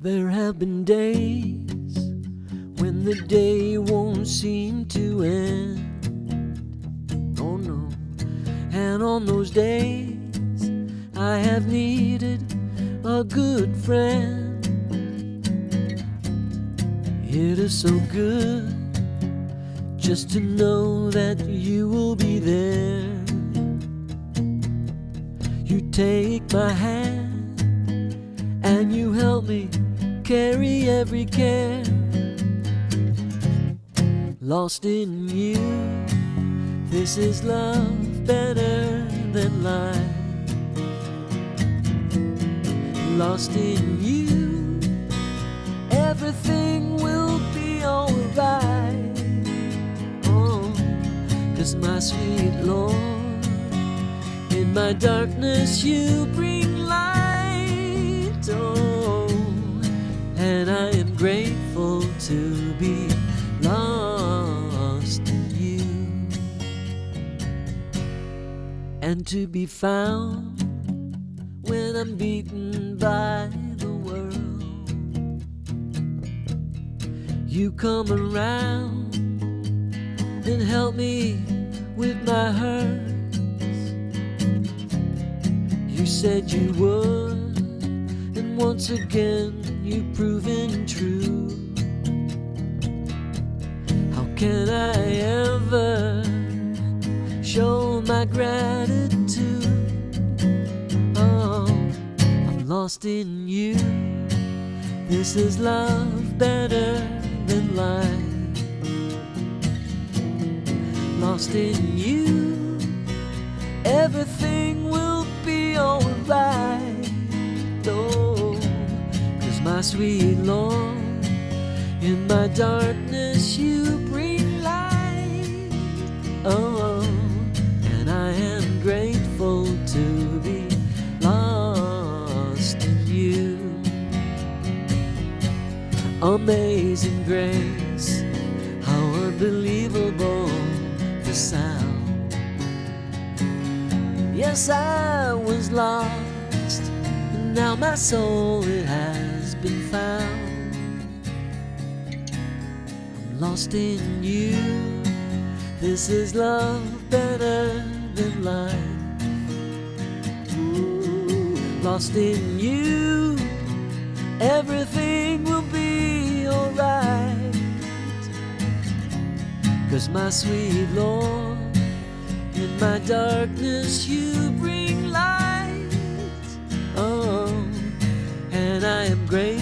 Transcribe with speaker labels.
Speaker 1: There have been days when the day won't seem to end. Oh no. And on those days I have needed a good friend. It is so good just to know that you will be there. You take my hand and you help me carry every care. Lost in you, this is love better than life. Lost in you, everything will be alright. Oh, 'cause my sweet Lord, in my darkness you bring light. Oh, and I am grateful to be lost in you, and to be found when I'm beaten by the world. You come around and help me with my hurts. You said you would, and once again you've proven true. How can I ever show my gratitude? Oh, I'm lost in you. This is love better than life. Lost in you, everything will be alright. Oh, 'cause my sweet Lord, in my darkness you bring light. Oh, and I am grateful to be lost in you. Amazing grace, how unbelievable the sound. Yes, I was lost, and now my soul, it has been found. I'm lost in you, this is love better than life. Lost in you, everything will be alright. 'Cause my sweet Lord, in my darkness you bring light. Oh, and I am grateful